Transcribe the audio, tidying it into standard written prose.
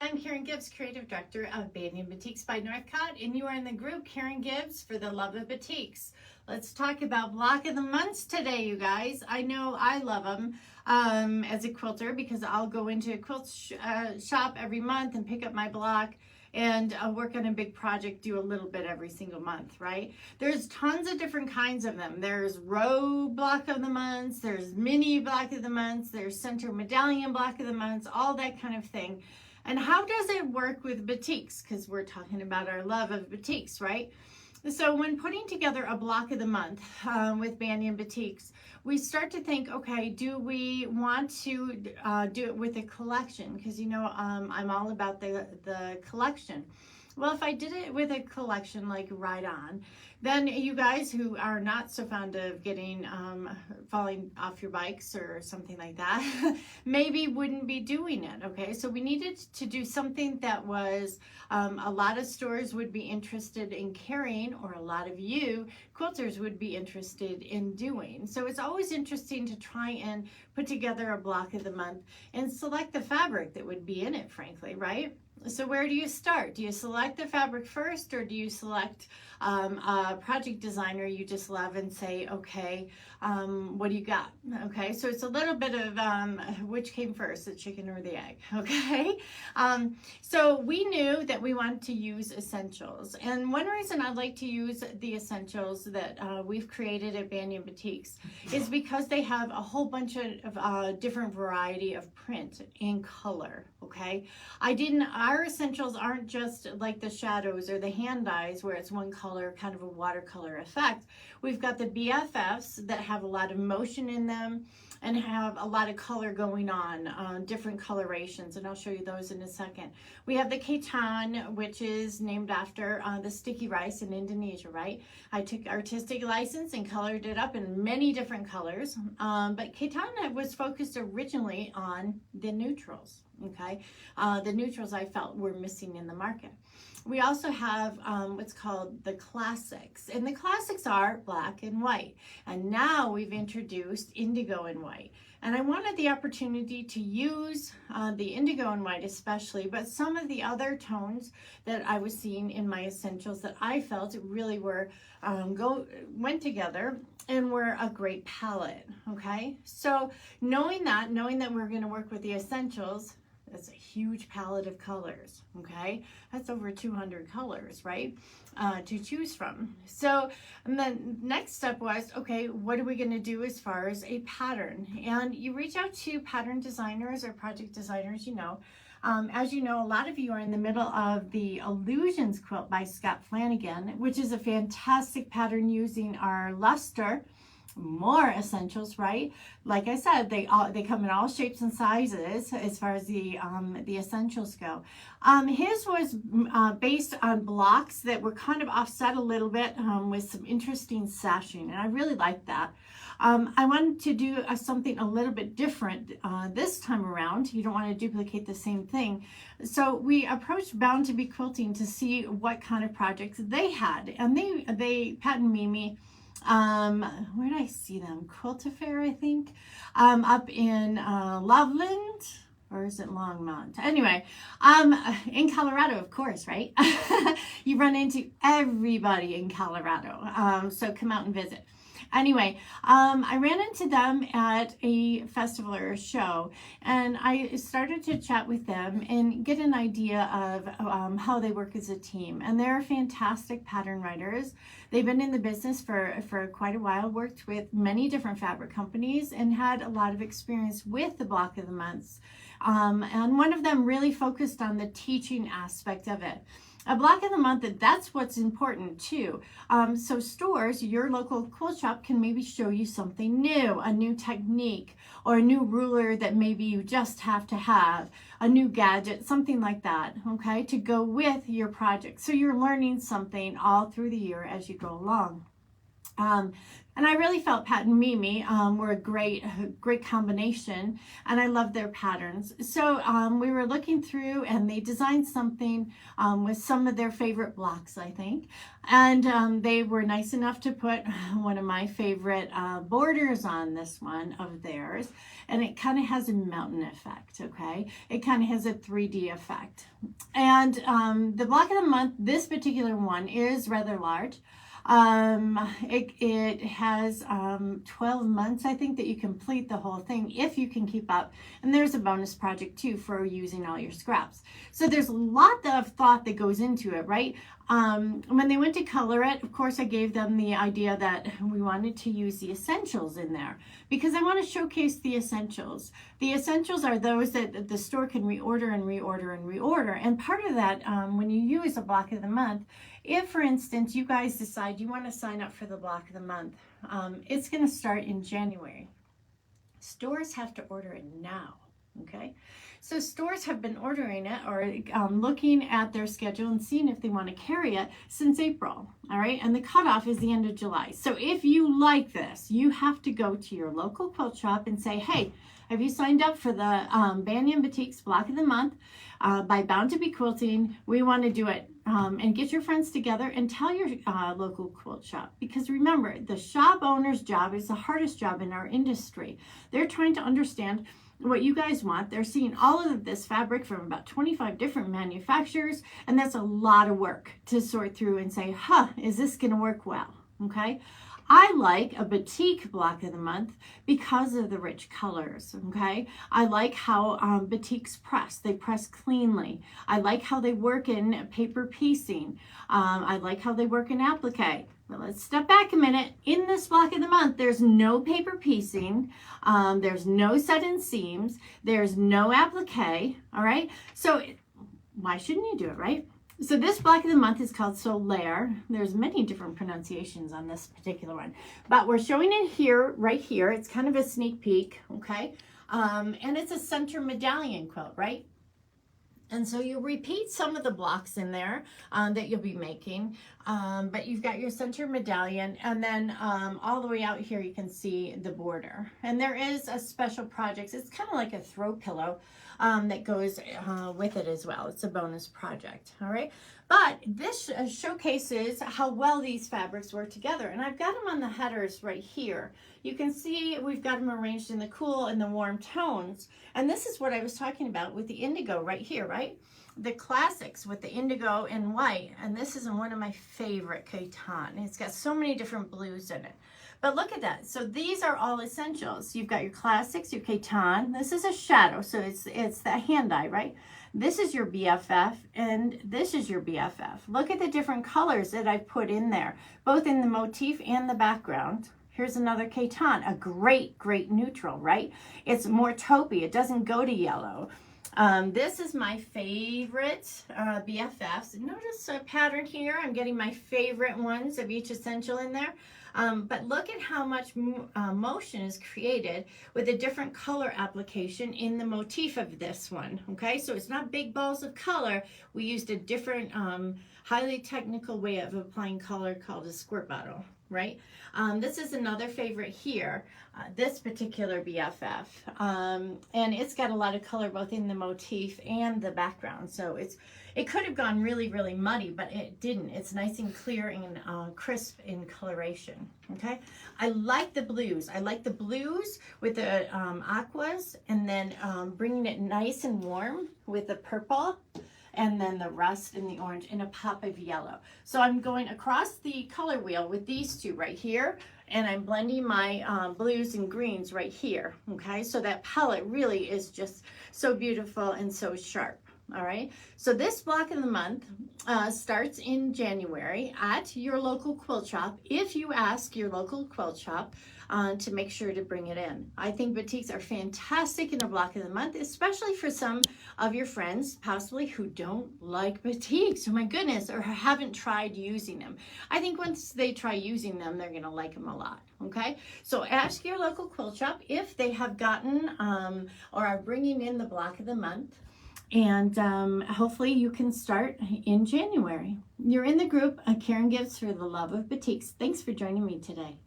I'm Karen Gibbs, Creative Director of Batiks by Northcott, and you are in the group Karen Gibbs for the Love of Batiks. Let's talk about block of the months today, you guys. I know I love them as a quilter because I'll go into a quilt shop every month and pick up my block and work on a big project, do a little bit every single month, right? There's tons of different kinds of them. There's row block of the months, there's mini block of the months, there's center medallion block of the months, all that kind of thing. And how does it work with batiks? Because we're talking about our love of batiks, right? So when putting together a block of the month with Banyan Batiks, we start to think, okay, do we want to do it with a collection? Because I'm all about the collection. Well, if I did it with a collection like Ride On, then you guys who are not so fond of getting falling off your bikes or something like that maybe wouldn't be doing it. Okay, so we needed to do something that was a lot of stores would be interested in carrying, or a lot of you quilters would be interested in doing. So it's always interesting to try and put together a block of the month and select the fabric that would be in it, frankly, right? So where do you start? Do you select the fabric first, or do you select a project designer you just love and say, okay, what do you got? Okay, so it's a little bit of which came first, the chicken or the egg, okay? So we knew that we wanted to use essentials. And one reason I like to use the essentials that we've created at Banyan Batiks is because they have a whole bunch of different variety of print and color, okay? Our essentials aren't just like the shadows or the hand dyes where it's one color, kind of a watercolor effect. We've got the BFFs that have a lot of motion in them and have a lot of color going on, different colorations, and I'll show you those in a second. We have the Ketan, which is named after the sticky rice in Indonesia, right? I took artistic license and colored it up in many different colors, but Ketan was focused originally on the neutrals, okay? The neutrals I felt were missing in the market. We also have what's called the classics, and the classics are black and white, and now we've introduced indigo and white. And I wanted the opportunity to use the indigo and white especially, but some of the other tones that I was seeing in my essentials that I felt really were went together and were a great palette. Okay, so knowing that we're going to work with the essentials, that's a huge palette of colors, okay? That's over 200 colors, right, to choose from. So, and then next step was, okay, what are we gonna do as far as a pattern? And you reach out to pattern designers or project designers, as you know, a lot of you are in the middle of the Illusions quilt by Scott Flanagan, which is a fantastic pattern using our luster. More essentials, right? Like I said, they come in all shapes and sizes as far as the essentials go. His was based on blocks that were kind of offset a little bit with some interesting sashing, and I really liked that. I wanted to do something a little bit different this time around. You don't want to duplicate the same thing. So we approached Bound to Be Quilting to see what kind of projects they had, and they patented me. Where did I see them? Quilt Affair, I think, up in Loveland, or is it Longmont? Anyway, in Colorado, of course, right? You run into everybody in Colorado, so come out and visit. Anyway, I ran into them at a festival or a show, and I started to chat with them and get an idea of how they work as a team. And they're fantastic pattern writers. They've been in the business for quite a while, worked with many different fabric companies, and had a lot of experience with the block of the months. And one of them really focused on the teaching aspect of it. A block of the month, that's what's important too. So stores, your local quilt shop can maybe show you something new, a new technique, or a new ruler that maybe you just have to have, a new gadget, something like that, okay, to go with your project. So you're learning something all through the year as you go along. And I really felt Pat and Mimi were a great combination, and I love their patterns. So we were looking through, and they designed something with some of their favorite blocks, I think. And they were nice enough to put one of my favorite borders on this one of theirs. And it kind of has a mountain effect, okay? It kind of has a 3D effect. And the block of the month, this particular one is rather large. It has 12 months, I think, that you complete the whole thing if you can keep up. And there's a bonus project too for using all your scraps. So there's a lot of thought that goes into it, right? When they went to color it, of course, I gave them the idea that we wanted to use the essentials in there because I want to showcase the essentials. The essentials are those that the store can reorder and reorder and reorder. And part of that, when you use a block of the month, if, for instance, you guys decide you want to sign up for the block of the month, it's going to start in January. Stores have to order it now, okay? So stores have been ordering it or looking at their schedule and seeing if they want to carry it since April, all right? And the cutoff is the end of July. So if you like this, you have to go to your local quilt shop and say, hey, have you signed up for the Batiks Batiks Block of the Month by Bound to Be Quilting? We want to do it. And get your friends together and tell your local quilt shop. Because remember, the shop owner's job is the hardest job in our industry. They're trying to understand what you guys want. They're seeing all of this fabric from about 25 different manufacturers, and that's a lot of work to sort through and say, is this going to work well? Okay. I like a batik block of the month because of the rich colors, okay? I like how batiks press. They press cleanly. I like how they work in paper piecing. I like how they work in applique. But let's step back a minute. In this block of the month, there's no paper piecing. There's no set-in seams. There's no applique, all right? So why shouldn't you do it, right? So this block of the month is called Solaire. There's many different pronunciations on this particular one, but we're showing it here, right here. It's kind of a sneak peek, okay? And it's a center medallion quilt, right? And so you repeat some of the blocks in there that you'll be making, but you've got your center medallion, and then all the way out here you can see the border. And there is a special project. It's kind of like a throw pillow that goes with it as well. It's a bonus project, all right? But this showcases how well these fabrics work together. And I've got them on the headers right here. You can see we've got them arranged in the cool and the warm tones. And this is what I was talking about with the indigo right here, right? The classics with the indigo and white. And this is one of my favorite Khatan. It's got so many different blues in it. But look at that. So these are all essentials. You've got your classics, your Khatan. This is a shadow, so it's the hand dye, right? This is your BFF, and this is your BFF. Look at the different colors that I've put in there, both in the motif and the background. Here's another Khatan, a great, great neutral, right? It's more taupey. It doesn't go to yellow. This is my favorite BFFs. Notice a pattern here. I'm getting my favorite ones of each essential in there. But look at how much motion is created with a different color application in the motif of this one, okay? So it's not big balls of color. We used a different highly technical way of applying color called a squirt bottle, right? This is another favorite here, this particular BFF. And it's got a lot of color both in the motif and the background. So it could have gone really, really muddy, but it didn't. It's nice and clear and crisp in coloration, okay? I like the blues. I like the blues with the aquas, and then bringing it nice and warm with the purple, and then the rust and the orange and a pop of yellow. So I'm going across the color wheel with these two right here, and I'm blending my blues and greens right here, okay? So that palette really is just so beautiful and so sharp. All right, so this block of the month starts in January at your local quilt shop. If you ask your local quilt shop to make sure to bring it in. I think batiks are fantastic in a block of the month, especially for some of your friends possibly who don't like batiks, oh my goodness, or haven't tried using them. I think once they try using them, they're gonna like them a lot, okay? So ask your local quilt shop if they have gotten or are bringing in the block of the month. And hopefully you can start in January. You're in the group, Karen Gives for the Love of Batiks. Thanks for joining me today.